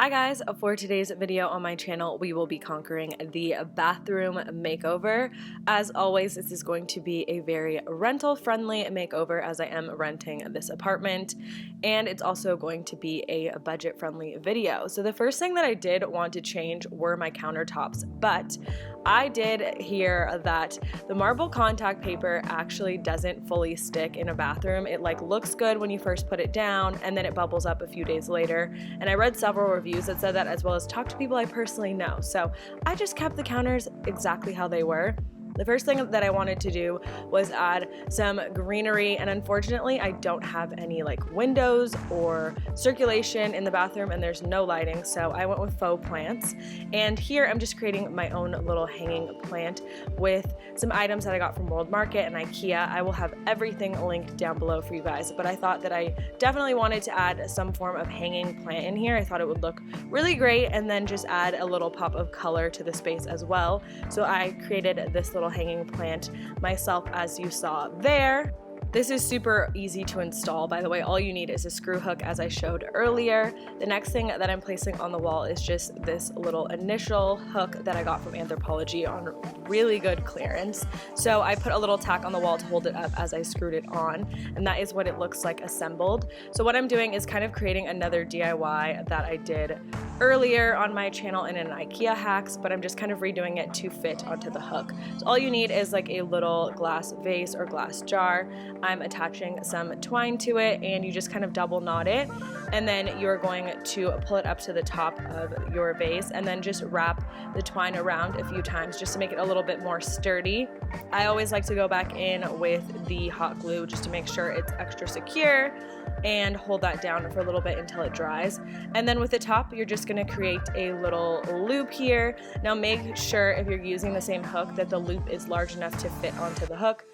Hi guys, for today's video on my channel, we will be conquering the bathroom makeover. As always, this is going to be a very rental-friendly makeover as I am renting this apartment, and it's also going to be a budget-friendly video. So the first thing that I did want to change were my countertops, but I did hear that the marble contact paper actually doesn't fully stick in a bathroom. It looks good when you first put it down, and then it bubbles up a few days later. And I read several reviews that said that, as well as talked to people I personally know. So I just kept the counters exactly how they were. The first thing that I wanted to do was add some greenery, and unfortunately I don't have any windows or circulation in the bathroom, and there's no lighting, so I went with faux plants. And here I'm just creating my own little hanging plant with some items that I got from World Market and IKEA. I will have everything linked down below for you guys, but I thought that I definitely wanted to add some form of hanging plant in here. I thought it would look really great, and then just add a little pop of color to the space as well. So I created this little hanging plant myself, as you saw there. This is super easy to install, by the way. All you need is a screw hook, as I showed earlier. The next thing that I'm placing on the wall is just this little initial hook that I got from Anthropologie on really good clearance. So I put a little tack on the wall to hold it up as I screwed it on, and that is what it looks like assembled. So what I'm doing is kind of creating another DIY that I did earlier on my channel in an IKEA hacks, but I'm just kind of redoing it to fit onto the hook. So all you need is a little glass vase or glass jar. I'm attaching some twine to it, and you just kind of double knot it, and then you're going to pull it up to the top of your vase and then just wrap the twine around a few times just to make it a little bit more sturdy. I always like to go back in with the hot glue just to make sure it's extra secure, and hold that down for a little bit until it dries. And then with the top, you're just going to create a little loop here. Now make sure, if you're using the same hook, that the loop is large enough to fit onto the hook.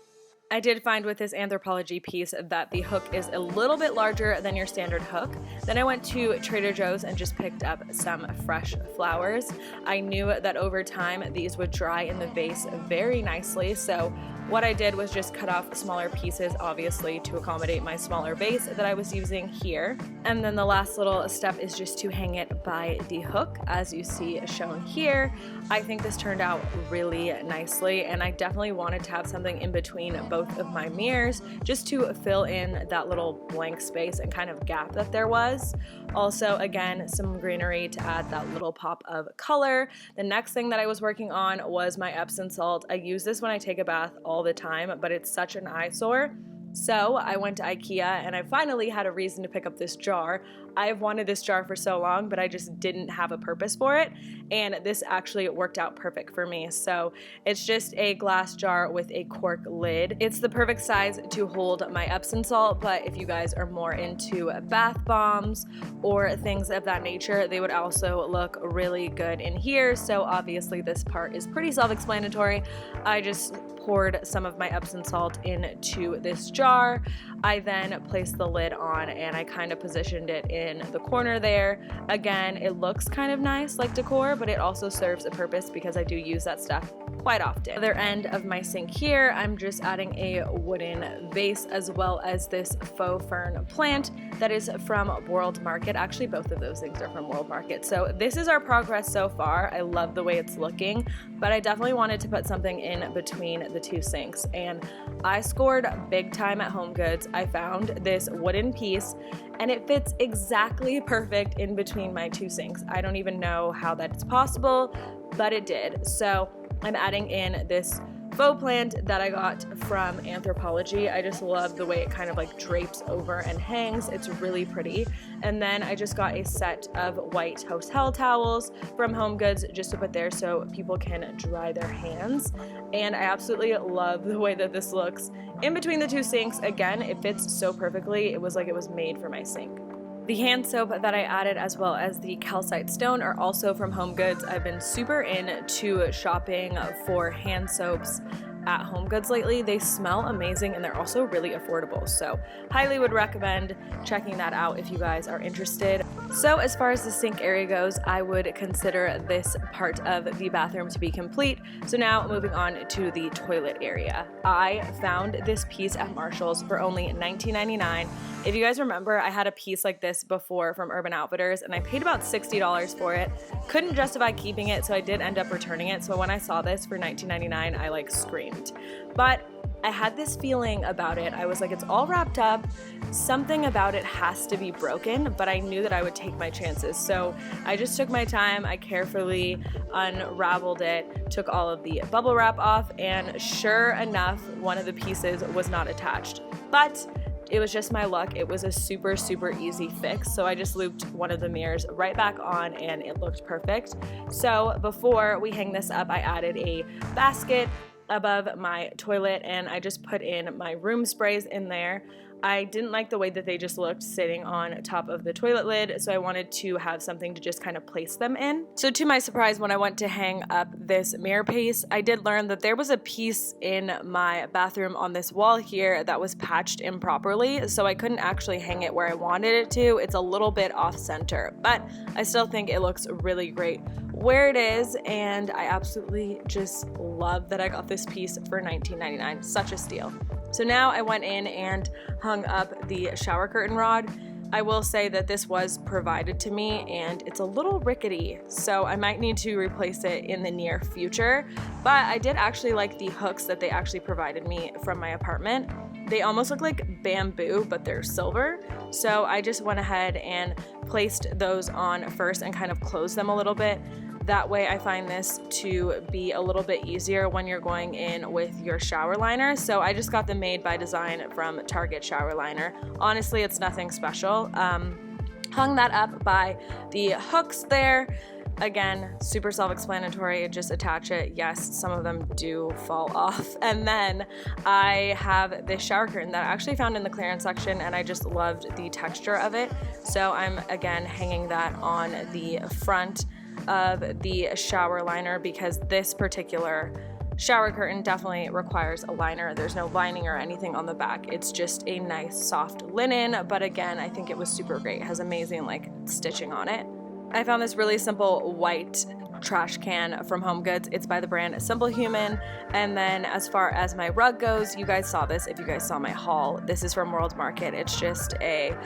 I did find with this Anthropologie piece that the hook is a little bit larger than your standard hook. Then I went to Trader Joe's and just picked up some fresh flowers. I knew that over time these would dry in the vase very nicely, so what I did was just cut off smaller pieces, obviously to accommodate my smaller vase that I was using here. And then the last little step is just to hang it by the hook, as you see shown here. I think this turned out really nicely, and I definitely wanted to have something in between both of my mirrors just to fill in that little blank space and kind of gap that there was. Also, again, some greenery to add that little pop of color. The next thing that I was working on was my Epsom salt. I use this when I take a bath all the time, but it's such an eyesore. So I went to IKEA and I finally had a reason to pick up this jar. I've wanted this jar for so long, but I just didn't have a purpose for it, and this actually worked out perfect for me. So it's just a glass jar with a cork lid. It's the perfect size to hold my Epsom salt, but if you guys are more into bath bombs or things of that nature, they would also look really good in here. So obviously this part is pretty self-explanatory. I just poured some of my Epsom salt into this jar. I then placed the lid on, and I kind of positioned it in the corner there. Again, it looks kind of nice like decor, but it also serves a purpose because I do use that stuff quite often. Other end of my sink here, I'm just adding a wooden vase as well as this faux fern plant that is from World Market. Actually, both of those things are from World Market. So this is our progress so far. I love the way it's looking, but I definitely wanted to put something in between the two sinks, and I scored big time at HomeGoods. I found this wooden piece, and it fits exactly perfect in between my two sinks. I don't even know how that's possible, but it did. So I'm adding in this faux plant that I got from Anthropologie. I just love the way it kind of drapes over and hangs. It's really pretty. And then I just got a set of white hotel towels from HomeGoods just to put there so people can dry their hands. And I absolutely love the way that this looks in between the two sinks. Again, it fits so perfectly. It was like it was made for my sink. The hand soap that I added, as well as the calcite stone, are also from HomeGoods. I've been super into shopping for hand soaps at HomeGoods lately. They smell amazing and they're also really affordable. So highly would recommend checking that out if you guys are interested. So as far as the sink area goes, I would consider this part of the bathroom to be complete. So now moving on to the toilet area. I found this piece at Marshall's for only $19.99. If you guys remember, I had a piece like this before from Urban Outfitters and I paid about $60 for it. Couldn't justify keeping it, so I did end up returning it. So when I saw this for $19.99, I like screamed. But I had this feeling about it. I was like, it's all wrapped up. Something about it has to be broken, but I knew that I would take my chances. So I just took my time. I carefully unraveled it, took all of the bubble wrap off, and sure enough, one of the pieces was not attached. But it was just my luck. It was a super, super easy fix. So I just looped one of the mirrors right back on and it looked perfect. So before we hang this up, I added a basket above my toilet and I just put in my room sprays in there. I didn't like the way that they just looked sitting on top of the toilet lid, so I wanted to have something to just kind of place them in. So to my surprise, when I went to hang up this mirror piece, I did learn that there was a piece in my bathroom on this wall here that was patched improperly, so I couldn't actually hang it where I wanted it to. It's a little bit off center, but I still think it looks really great where it is, and I absolutely just love that I got this piece for $19.99. Such a steal. So now I went in and hung up the shower curtain rod. I will say that this was provided to me and it's a little rickety, so I might need to replace it in the near future. But I did actually like the hooks that they actually provided me from my apartment. They almost look like bamboo, but they're silver. So I just went ahead and placed those on first and kind of closed them a little bit. That way I find this to be a little bit easier when you're going in with your shower liner. So I just got them made by design from Target shower liner. Honestly, it's nothing special. Hung that up by the hooks there. Again, super self-explanatory, just attach it. Yes, some of them do fall off. And then I have this shower curtain that I actually found in the clearance section and I just loved the texture of it. So I'm again hanging that on the front of the shower liner because this particular shower curtain definitely requires a liner. There's no lining or anything on the back. It's just a nice soft linen, but again, I think it was super great. It has amazing like stitching on it. I found this really simple white trash can from HomeGoods. It's by the brand Simple Human. And then as far as my rug goes, you guys saw this if you guys saw my haul. This is from World Market. It's just a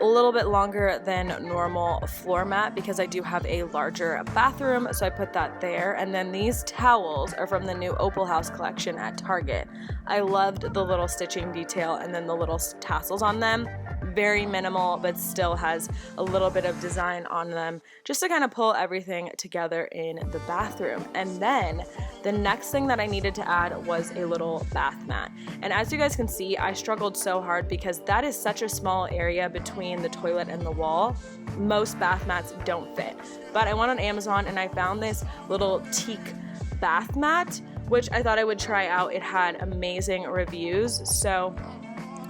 little bit longer than normal floor mat because I do have a larger bathroom, so I put that there. And then these towels are from the new Opal House collection at Target. I loved the little stitching detail and then the little tassels on them. Very minimal, but still has a little bit of design on them just to kind of pull everything together in the bathroom. And then the next thing that I needed to add was a little bath mat. And as you guys can see, I struggled so hard because that is such a small area between the toilet and the wall. Most bath mats don't fit. But I went on Amazon and I found this little teak bath mat, which I thought I would try out. It had amazing reviews. So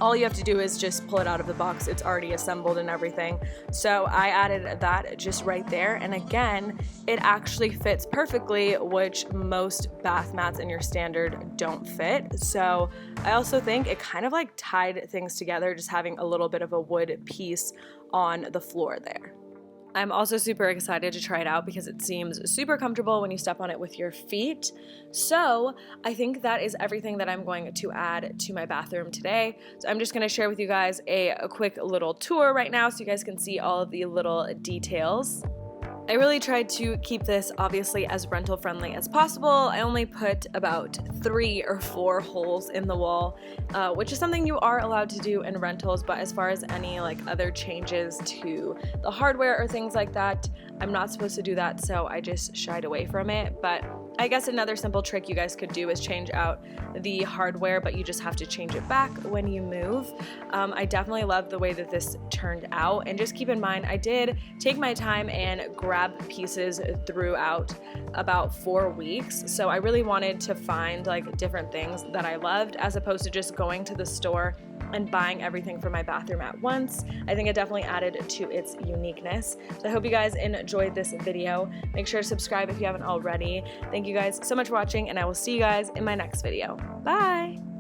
all you have to do is just pull it out of the box. It's already assembled and everything. So I added that just right there. And again, it actually fits perfectly, which most bath mats in your standard don't fit. So I also think it kind of like tied things together, just having a little bit of a wood piece on the floor there. I'm also super excited to try it out because it seems super comfortable when you step on it with your feet. So I think that is everything that I'm going to add to my bathroom today. So I'm just going to share with you guys a quick little tour right now so you guys can see all of the little details. I really tried to keep this obviously as rental friendly as possible. I only put about 3 or 4 holes in the wall, which is something you are allowed to do in rentals, but as far as any like other changes to the hardware or things like that, I'm not supposed to do that, so I just shied away from it. But I guess another simple trick you guys could do is change out the hardware, but you just have to change it back when you move. I definitely love the way that this turned out, and just keep in mind I did take my time and grab pieces throughout about 4 weeks, so I really wanted to find like different things that I loved as opposed to just going to the store and buying everything for my bathroom at once. I think it definitely added to its uniqueness. So I hope you guys enjoyed this video. Make sure to subscribe if you haven't already. Thank you guys so much for watching, and I will see you guys in my next video. Bye!